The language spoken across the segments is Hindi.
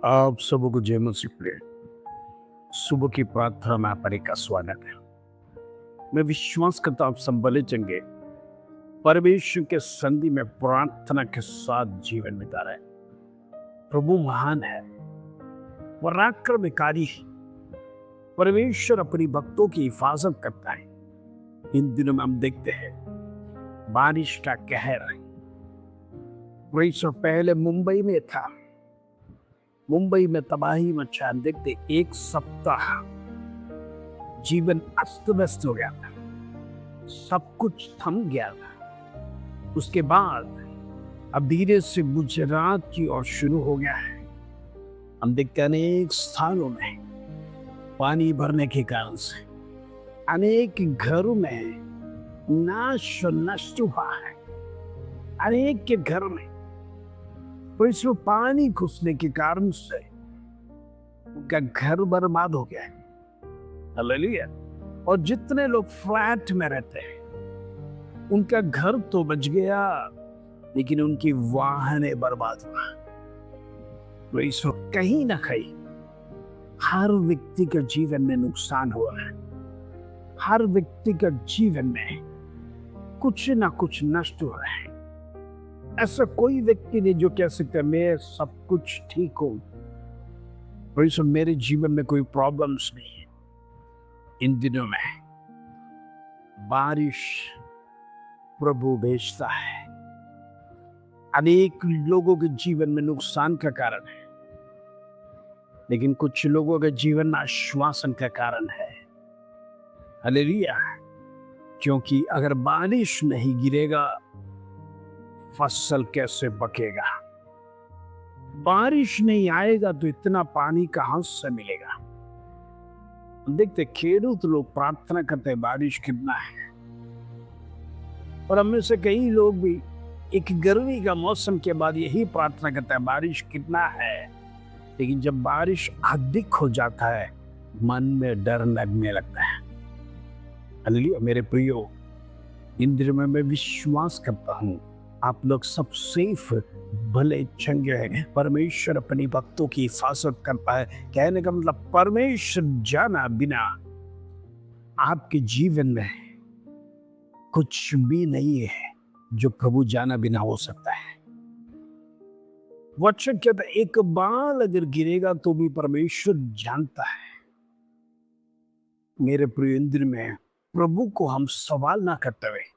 आप सबों को जय मसीह प्रिय। सुबह की प्रार्थना में आप का स्वागत है। मैं विश्वास करता हूँ आप सब भले चंगे परमेश्वर के संधि में प्रार्थना के साथ जीवन बिता रहे हैं। प्रभु महान है, पराक्रमकारी है। परमेश्वर अपनी भक्तों की हिफाजत करता है। इन दिनों में हम देखते हैं बारिश का कहर। पहले मुंबई में था, मुंबई में तबाही मचा। देखते एक सप्ताह जीवन अस्त व्यस्त हो गया था, सब कुछ थम गया था। उसके बाद अब धीरे से गुजरात की ओर शुरू हो गया है। हम देखते हैं अनेक स्थानों में पानी भरने के कारण से अनेक घरों में नाश नष्ट हुआ है। अनेक के घर में तो इसमें पानी घुसने के कारण से उनका घर बर्बाद हो गया है। हालेलुया। और जितने लोग फ्लैट में रहते हैं उनका घर तो बच गया, लेकिन उनकी वाहनें बर्बाद हुआ। तो इस वक्त कहीं ना कहीं हर व्यक्ति के जीवन में नुकसान हुआ है। हर व्यक्ति के जीवन में कुछ ना कुछ नष्ट हुआ है। ऐसा कोई व्यक्ति नहीं जो कह सकता मैं सब कुछ ठीक हूं, और इस मेरे जीवन में कोई प्रॉब्लम्स नहीं है। इन दिनों में बारिश प्रभु भेजता है, अनेक लोगों के जीवन में नुकसान का कारण है, लेकिन कुछ लोगों के जीवन में आश्वासन का कारण है। हालेलुया। क्योंकि अगर बारिश नहीं गिरेगा फसल कैसे पकेगा? बारिश नहीं आएगा तो इतना पानी कहां से मिलेगा? देखते खेडूत लोग प्रार्थना करते हैं बारिश कितना है, और हम में से कई लोग भी एक गर्मी का मौसम के बाद यही प्रार्थना करते हैं बारिश कितना है। लेकिन जब बारिश अधिक हो जाता है मन में डर लगने लगता है। हालेलुया। मेरे प्रियो, इन दिनों में मैं विश्वास करता हूं आप लोग सब सेफ भले चंगे हैं। परमेश्वर अपनी भक्तों की हिफाजत करता है। कहने का मतलब परमेश्वर जाना बिना आपके जीवन में कुछ भी नहीं है जो प्रभु जाना बिना हो सकता है। वचन कहता है एक बाल अगर गिरेगा तो भी परमेश्वर जानता है। मेरे प्रिय, इन दिनों में प्रभु को हम सवाल ना करते हुए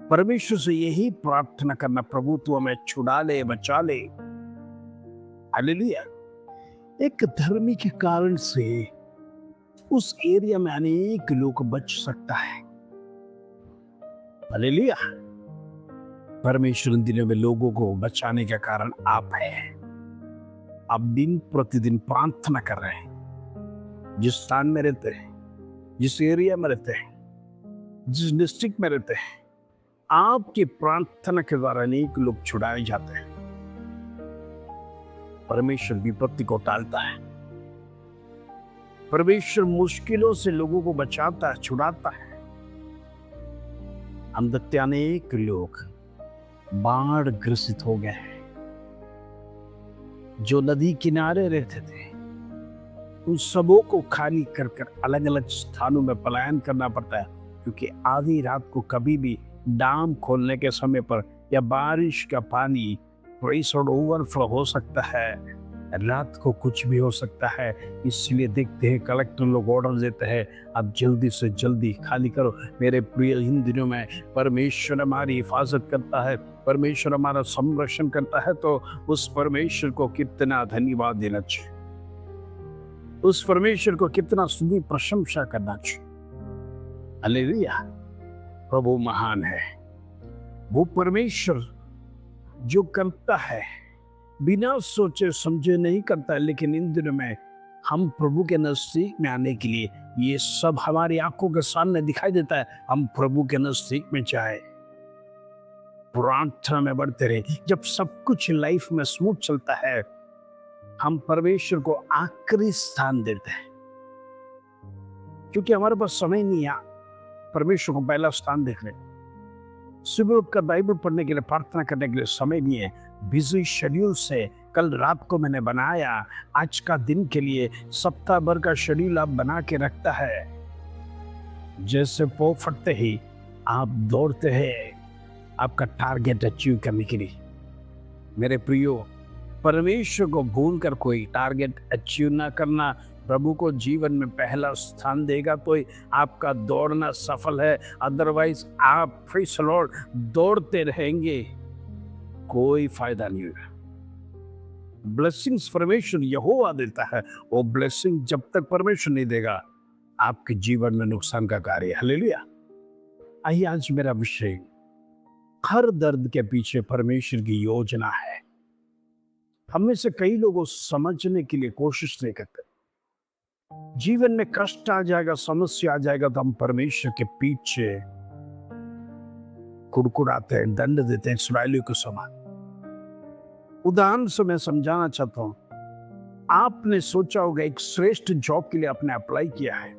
परमेश्वर से यही प्रार्थना करना, प्रभु तू हमें छुड़ा ले, बचा ले। हालेलुया। एक धर्मी के कारण से उस एरिया में अनेक लोग बच सकता है। हालेलुया। परमेश्वर इन दिनों में लोगों को बचाने का कारण आप हैं। आप दिन प्रतिदिन प्रार्थना कर रहे हैं। जिस स्थान में रहते हैं, जिस एरिया में रहते हैं, जिस डिस्ट्रिक्ट में रहते हैं, आपकी प्रार्थना के द्वारा अनेक लोग छुड़ाए जाते हैं। परमेश्वर विपत्ति को टालता है। परमेश्वर मुश्किलों से लोगों को बचाता है, छुड़ाता है। हम देखते अनेक लोग बाढ़ ग्रसित हो गए हैं। जो नदी किनारे रहते थे उन सबों को खाली कर कर अलग अलग स्थानों में पलायन करना पड़ता है, क्योंकि आधी रात को कभी भी डैम खोलने के समय पर या बारिश का पानी ओवरफ्लो हो सकता है। रात को कुछ भी हो सकता है। इसलिए देखते हैं कलेक्टर लोग ऑर्डर देते हैं अब जल्दी से जल्दी खाली करो। मेरे प्रिय, इन दिनों में परमेश्वर हमारी हिफाजत करता है, परमेश्वर हमारा संरक्षण करता है, तो उस परमेश्वर को कितना धन्यवाद देना चाहिए, उस परमेश्वर को कितना सुधी प्रशंसा करना चाहिए। हालेलुया। प्रभु महान है। वो परमेश्वर जो करता है बिना सोचे समझे नहीं करता है, लेकिन इन दिनों में हम प्रभु के नजदीक में आने के लिए ये सब हमारी आंखों के सामने दिखाई देता है। हम प्रभु के नजदीक में जाए, प्रार्थना में बढ़ते रहे। जब सब कुछ लाइफ में स्मूथ चलता है हम परमेश्वर को आखिरी स्थान देते हैं, क्योंकि हमारे पास समय नहीं है परमेश्वर को पहला स्थान देखने। सुबह उठकर बाइबल पढ़ने के लिए, प्रार्थना करने के लिए समय नहीं है। बिजी शेड्यूल से कल रात को मैंने बनाया, आज का दिन के लिए सप्ताह भर का शेड्यूल आप बना के रखता है। जैसे पौ फटते ही आप दौड़ते हैं आपका टारगेट अचीव करने के लिए। मेरे प्रियो, परमेश्वर को भूलकर कोई टारगेट अचीव ना करना प्रभु को जीवन में पहला स्थान देगा तो ही आपका दौड़ना सफल है। अदरवाइज आप प्रेज़ द लॉर्ड दौड़ते रहेंगे, कोई फायदा नहीं होगा। ब्लेसिंग्स परमेश्वर यहोवा देता है, वो ब्लेसिंग जब तक परमेश्वर नहीं देगा आपके जीवन में नुकसान का कार्य है। हालेलुया। आइए, आज मेरा विषय, हर दर्द के पीछे परमेश्वर की योजना है। हम में से कई लोगों समझने के लिए कोशिश नहीं करते। जीवन में कष्ट आ जाएगा, समस्या आ जाएगा तो हम परमेश्वर के पीछे कुड़कुड़ाते हैं, दंड देते हैं इस्राएलियों के समान। उदाहरण से मैं समझाना चाहता हूं, आपने सोचा होगा एक श्रेष्ठ जॉब के लिए आपने अप्लाई किया है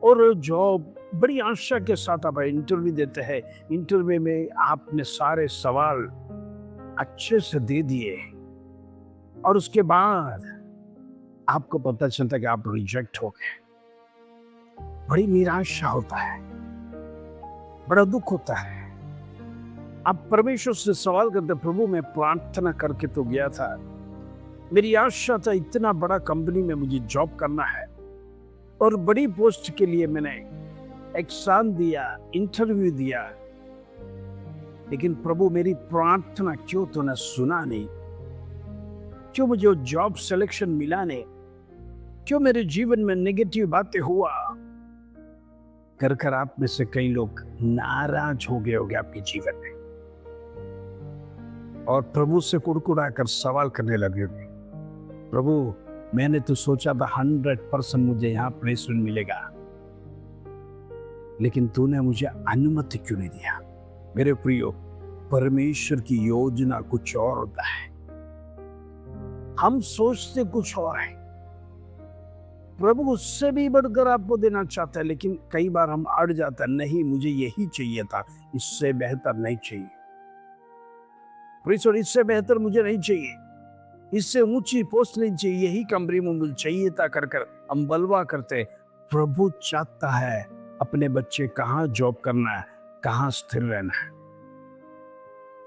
और जॉब बड़ी आशा के साथ आप इंटरव्यू देते हैं। इंटरव्यू में आपने सारे सवाल अच्छे से दे दिए और उसके बाद आपको पता चलता कि आप रिजेक्ट हो गए। बड़ी निराशा होता है, बड़ा दुख होता है। आप परमेश्वर से सवाल करते, प्रभु मैं प्रार्थना करके तो गया था, मेरी आशा था इतना बड़ा कंपनी में मुझे जॉब करना है और बड़ी पोस्ट के लिए मैंने एग्जाम दिया, इंटरव्यू दिया, लेकिन प्रभु मेरी प्रार्थना क्यों तूने सुना नहीं? क्यों मुझे जॉब सिलेक्शन मिला नहीं? क्यों मेरे जीवन में नेगेटिव बातें हुआ? कर आप में से कई लोग नाराज हो गए होंगे आपके जीवन में और प्रभु से कुड़कुड़ा कर सवाल करने लगे होंगे, प्रभु मैंने तो सोचा था 100% मुझे यहाँ प्लेसमेंट मिलेगा, लेकिन तूने मुझे अनुमति क्यों नहीं दिया? मेरे प्रियो, परमेश्वर की योजना कुछ और होता है, हम सोचते कुछ और है। प्रभु उससे भी बढ़कर आपको देना चाहता है, लेकिन कई बार हम अड़ जाते हैं, नहीं मुझे यही चाहिए था, इससे बेहतर नहीं चाहिए। प्रीसर इससे बेहतर मुझे नहीं चाहिए, इससे ऊंची पोस्ट नहीं चाहिए, यही कंपनी में मुझे चाहिए था, कर हम बलवा करते। प्रभु चाहता है अपने बच्चे कहाँ जॉब करना है, कहाँ स्थिर रहना है।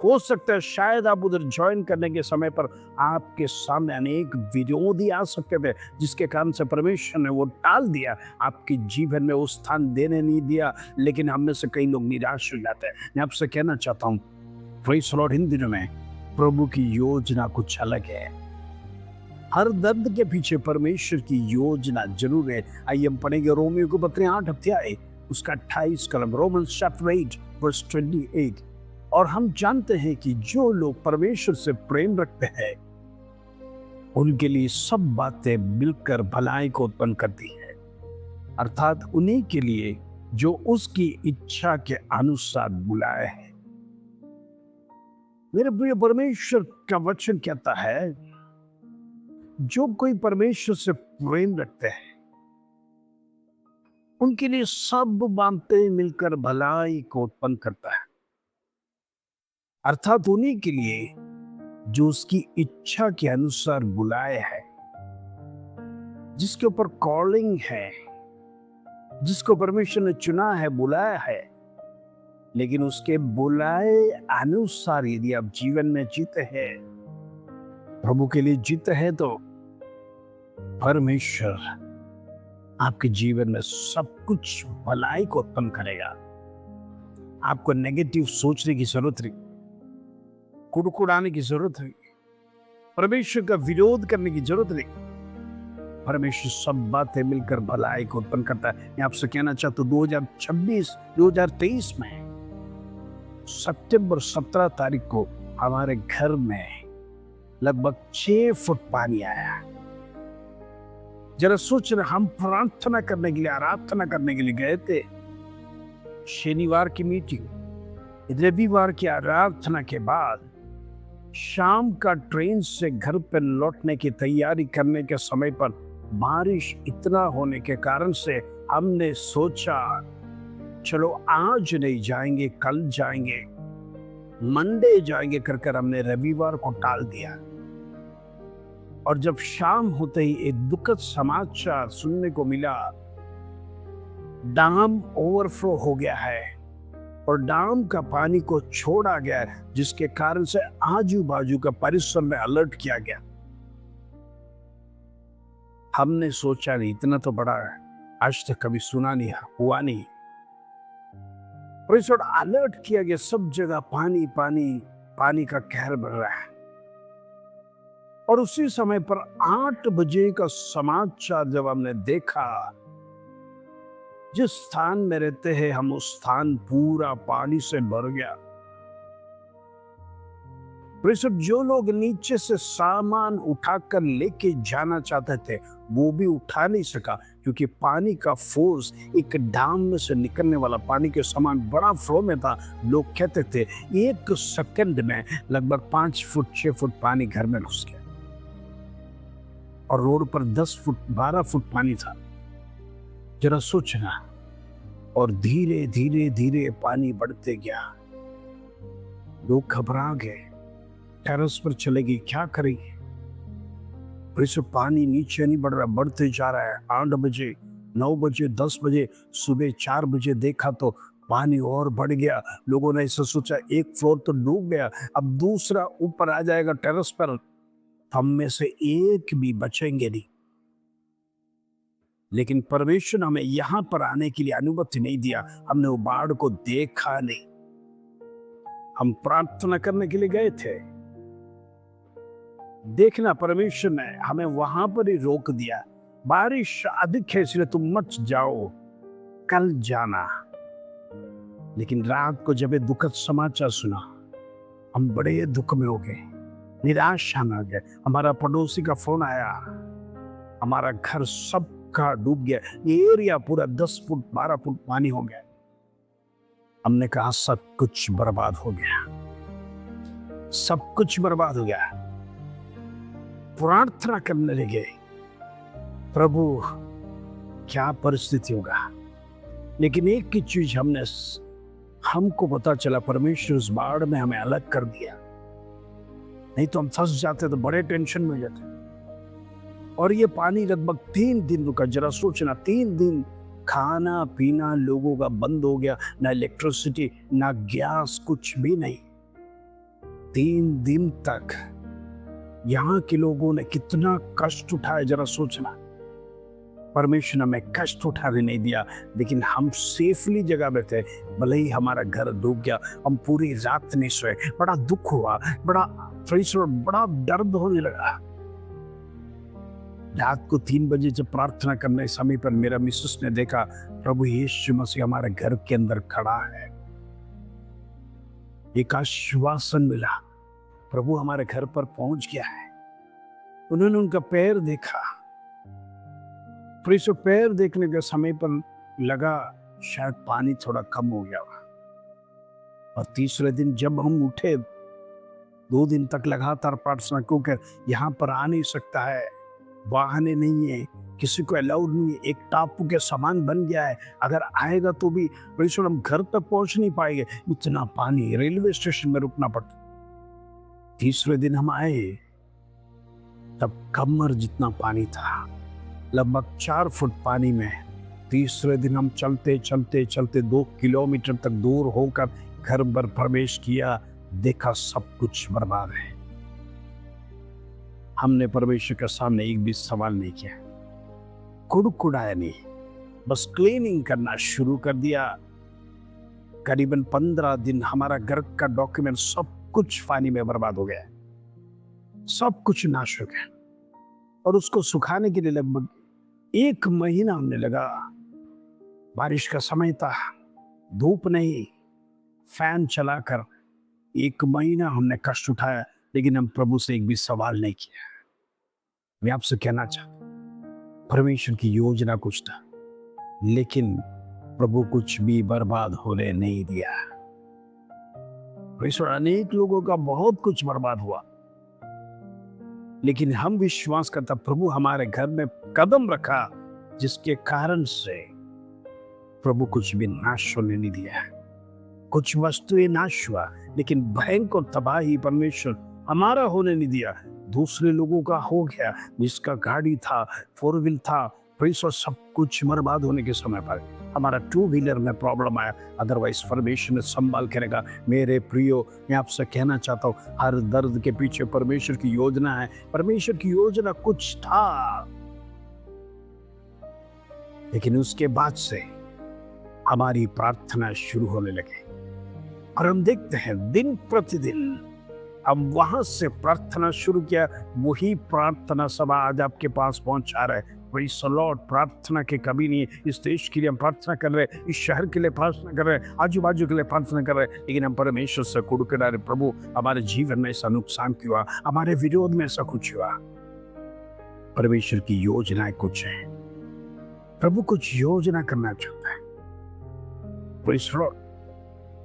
हो सकता है शायद आप उधर ज्वाइन करने के समय पर आपके सामने अनेक विरोधी आ सकते थे, जिसके कारण से परमेश्वर ने वो टाल दिया, आपके जीवन में वो स्थान देने नहीं दिया। लेकिन हम में से कई लोग निराश हो जाते हैं। मैं आपसे कहना चाहता हूँ, प्रेज़ द लॉर्ड, इन दिनों में प्रभु की योजना कुछ अलग है। हर दर्द के पीछे परमेश्वर की योजना जरूर है। आइए हम पढ़ेंगे रोमियो को पत्र 8 अध्याय उसका 28 कलम, रोमन्स चैप्टर 8 वर्स 28। और हम जानते हैं कि जो लोग परमेश्वर से प्रेम रखते हैं उनके लिए सब बातें मिलकर भलाई को उत्पन्न करती हैं, अर्थात उन्हीं के लिए जो उसकी इच्छा के अनुसार बुलाए हैं। मेरे प्रिय, परमेश्वर का वचन कहता है जो कोई परमेश्वर से प्रेम रखते हैं उनके लिए सब बातें मिलकर भलाई को उत्पन्न करता है, अर्थात उन्हीं के लिए जो उसकी इच्छा के अनुसार बुलाए हैं। जिसके ऊपर कॉलिंग है, जिसको परमेश्वर ने चुना है, बुलाया है, लेकिन उसके बुलाए अनुसार यदि आप जीवन में जीते हैं, प्रभु के लिए जीते हैं, तो परमेश्वर आपके जीवन में सब कुछ भलाई को उत्पन्न करेगा। आपको नेगेटिव सोचने की जरूरत नहीं, कुड़कुड़ाने की जरूरत नहीं, परमेश्वर का विरोध करने की जरूरत नहीं। परमेश्वर सब बातें मिलकर भलाई को उत्पन्न करता है। मैं आपसे कहना चाहता हूं, 2023 में सितंबर 17 तारीख को हमारे घर में लगभग 6 फुट पानी आया। जरा सोच रहे, हम प्रार्थना करने के लिए, आराधना करने के लिए गए थे। शनिवार की मीटिंग, रविवार की आराधना के बाद शाम का ट्रेन से घर पर लौटने की तैयारी करने के समय पर बारिश इतना होने के कारण से हमने सोचा चलो आज नहीं जाएंगे, कल जाएंगे। मंडे जाएंगे कर कर हमने रविवार को टाल दिया। और जब शाम होते ही एक दुखद समाचार सुनने को मिला, डैम ओवरफ्लो हो गया है और डैम का पानी को छोड़ा गया है, जिसके कारण से आजू बाजू का परिसर में अलर्ट किया गया। हमने सोचा नहीं, इतना तो बड़ा आज तक कभी सुना नहीं, हुआ नहीं। और इस वक्त अलर्ट किया गया, सब जगह पानी पानी पानी का कहर बढ़ रहा है। और उसी समय पर 8 बजे का समाचार जब हमने देखा, जिस स्थान में रहते हैं हम, उस स्थान पूरा पानी से भर गया। जो लोग नीचे से सामान उठाकर लेके जाना चाहते थे वो भी उठा नहीं सका, क्योंकि पानी का फोर्स, एक डैम में से निकलने वाला पानी के समान बड़ा फ्लो में था। लोग कहते थे 1 सेकंड में लगभग 5 फुट 6 फुट पानी घर में घुस गया और रोड पर 10 फुट 12 फुट पानी था। जरा सोचना। और धीरे धीरे धीरे पानी बढ़ते गया। लोग घबरा गए, टेरेस पर चले गए, क्या करेंगे। इसे पानी नीचे नहीं बढ़ रहा, बढ़ते जा रहा है। 8 बजे 9 बजे 10 बजे सुबह 4 बजे देखा तो पानी और बढ़ गया। लोगों ने ऐसा सोचा एक फ्लोर तो डूब गया, अब दूसरा ऊपर आ जाएगा टेरेस पर, हम में से एक भी बचेंगे नहीं। लेकिन परमेश्वर ने हमें यहां पर आने के लिए अनुमति नहीं दिया। हमने वो बाढ़ को देखा नहीं। हम प्रार्थना करने के लिए गए थे। देखना, परमेश्वर ने हमें वहां पर ही रोक दिया। बारिश अधिक है इसलिए तुम मत जाओ, कल जाना। लेकिन रात को जब ये दुखद समाचार सुना, हम बड़े दुख में हो गए, निराशा में आ गए। हमारा पड़ोसी का फोन आया, हमारा घर सबका डूब गया, ये एरिया पूरा 10 फुट 12 फुट पानी हो गया। हमने कहा सब कुछ बर्बाद हो गया, सब कुछ बर्बाद हो गया। प्रार्थना करने लगे, प्रभु क्या परिस्थिति होगा। लेकिन एक की चीज हमको पता चला, परमेश्वर उस बाढ़ में हमें अलग कर दिया। नहीं तो हम फंस जाते, तो बड़े टेंशन में हो जाते। और ये पानी लगभग 3 दिन रुका। जरा सोचना, 3 दिन खाना पीना लोगों का बंद हो गया, ना इलेक्ट्रिसिटी ना गैस, कुछ भी नहीं। 3 दिन तक यहाँ के लोगों ने कितना कष्ट उठाया, जरा सोचना। परमेश्वर ने हमें कष्ट उठाने नहीं दिया, लेकिन हम सेफली जगह में थे। भले ही हमारा घर डूब गया, हम पूरी रात नहीं सोए, बड़ा दुख हुआ, बड़ा दर्द होने लगा। रात को 3 बजे जब प्रार्थना करने समय पर मेरा मिसेस ने देखा प्रभु यीशु मसीह हमारे घर के अंदर खड़ा है। एक आश्वासन मिला, प्रभु हमारे घर पर पहुंच गया है। उन्होंने उनका पैर देखा, फिर पैर देखने के समय पर लगा शायद पानी थोड़ा कम हो गया। और तीसरे दिन जब हम उठे, 2 दिन तक लगातार प्रार्थना, क्योंकि यहाँ पर आ नहीं सकता है, वाहने नहीं है, किसी को अलाउड नहीं है, एक टापू के समान बन गया है। अगर आएगा तो भी हम घर तक पहुंच नहीं पाएंगे, इतना पानी, रेलवे स्टेशन में रुकना पड़ता। तीसरे दिन हम आए, तब कमर जितना पानी था, लगभग 4 फुट पानी में। तीसरे दिन हम चलते चलते चलते 2 किलोमीटर तक दूर होकर घर पर प्रवेश किया, देखा सब कुछ बर्बाद है। हमने परमेश्वर के सामने एक भी सवाल नहीं किया, कुड़कुड़ाया नहीं, बस क्लीनिंग करना शुरू कर दिया। करीबन 15 दिन हमारा घर का डॉक्यूमेंट सब कुछ पानी में बर्बाद हो गया, सब कुछ नाश हो गया। और उसको सुखाने के लिए लगभग 1 महीना हमने लगा। बारिश का समय था, धूप नहीं, फैन चलाकर 1 महीना हमने कष्ट उठाया, लेकिन हम प्रभु से एक भी सवाल नहीं किया। मैं आपसे कहना चाहता, परमेश्वर की योजना कुछ था, लेकिन प्रभु कुछ भी बर्बाद होने नहीं दिया। परमेश्वर, अनेक लोगों का बहुत कुछ बर्बाद हुआ, लेकिन हम विश्वास करता प्रभु हमारे घर में कदम रखा, जिसके कारण से प्रभु कुछ भी नाश होने नहीं दिया, कुछ वस्तुएं नाश हुआ, लेकिन भयंकर तबाही परमेश्वर हमारा होने नहीं दिया, दूसरे लोगों का हो गया। जिसका गाड़ी था, 4 व्हील था, परमेश्वर सब कुछ बर्बाद होने के समय पर हमारा 2 व्हीलर में प्रॉब्लम आया, अदरवाइज परमेश्वर ने संभाल के रखा। मेरे प्रियो, मैं आपसे कहना चाहता हूँ, हर दर्द के पीछे परमेश्वर की योजना है। परमेश्वर की योजना कुछ था, लेकिन उसके बाद से हमारी प्रार्थना शुरू होने लगे और हम देखते हैं दिन प्रतिदिन हम वहां से प्रार्थना शुरू किया, वही प्रार्थना सभा आज आपके पास पहुंचा रहे। वही सलॉट प्रार्थना के कभी नहीं। इस देश के लिए हम प्रार्थना कर रहे, इस शहर के लिए प्रार्थना कर रहे, आजू बाजू के लिए प्रार्थना कर रहे, लेकिन हम परमेश्वर से कुड़कुड़ा रहे, प्रभु हमारे जीवन में ऐसा नुकसान क्यों हुआ, हमारे विरोध में ऐसा कुछ हुआ। परमेश्वर की योजनाएं कुछ है, प्रभु कुछ योजना करना चाहता है।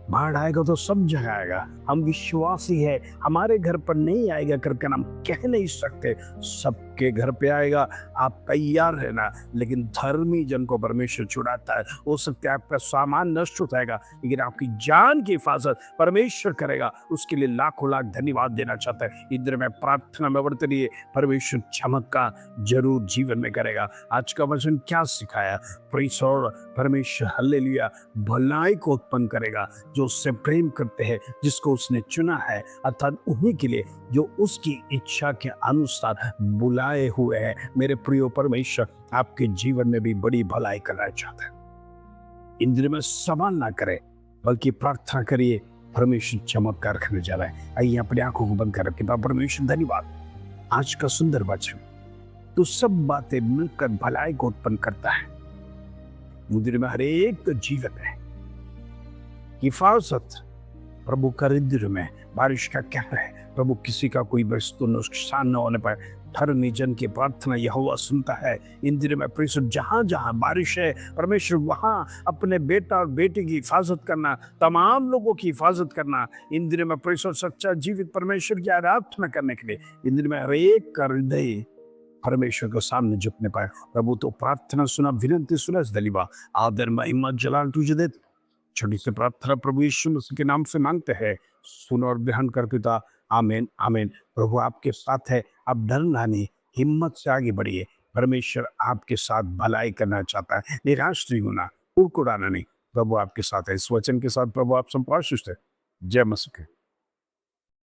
बाढ़ आएगा तो सब जगह आएगा, हम विश्वासी है, हमारे घर पर नहीं आएगा करके हम कह नहीं सकते, सबके घर पे आएगा। आप तैयार रहना। लेकिन धर्मी जन को परमेश्वर छुड़ाता है। हो सकता है आपका सामान नष्ट हो जाएगा, लेकिन आपकी जान की हिफाजत परमेश्वर करेगा। उसके लिए लाखों लाख धन्यवाद देना चाहता है। इधर में प्रार्थना में बढ़ते रहिए, परमेश्वर चमत्कार जरूर जीवन में करेगा। आज का वचन क्या सिखाया? प्रेज़ लॉर्ड, परमेश्वर हालेलुया भलाई को उत्पन्न करेगा जो उससे प्रेम करते हैं, जिसको उसने चुना है, अर्थात उन्हीं के लिए जो उसकी इच्छा के अनुसार बुलाए हुए हैं। मेरे प्रिय परमेश्वर आपके जीवन में भी बड़ी भलाई करना चाहता है। इंद्र में सवाल ना करें, बल्कि प्रार्थना करिए। परमेश्वर चमत्कार करने जा रहा है। आइए अपनी आंखों को बंद कर रखें। परमेश्वर धन्यवाद, आज का सुंदर वचन तो सब बातें मिलकर भलाई को उत्पन्न करता है। मुद्र में हर एक जीवन है हिफाजत। प्रभु का रिद्र में बारिश का क्या है, प्रभु किसी का कोई वस्तु नुकसान न होने पाए। धर्मी जन की प्रार्थना यहोवा सुनता है। इंद्र में परमेश्वर जहां जहां बारिश है, परमेश्वर वहां अपने बेटा और बेटी की हिफाजत करना, तमाम लोगों की हिफाजत करना। इंद्र में परमेश्वर सच्चा जीवित परमेश्वर की आराधना करने के लिए इंद्र में हर एक का हृदय परमेश्वर के सामने झुकने पाए। प्रभु तो प्रार्थना सुना, विनती सुना, धन्यवाद आदर महिमा जलाल तुझे दे। छोटी सी प्रार्थना प्रभु यीशु मसीह के नाम से मांगते हैं, सुन और ग्रहण कर पिता। आमीन आमीन। प्रभु आपके साथ है, आप डरना नहीं, हिम्मत से आगे बढ़िए। परमेश्वर आपके साथ भलाई करना चाहता है, निराश नहीं होना, कुड़कुड़ाना नहीं। प्रभु आपके साथ है। इस वचन के साथ प्रभु आप संपाशित है। जय मसीह।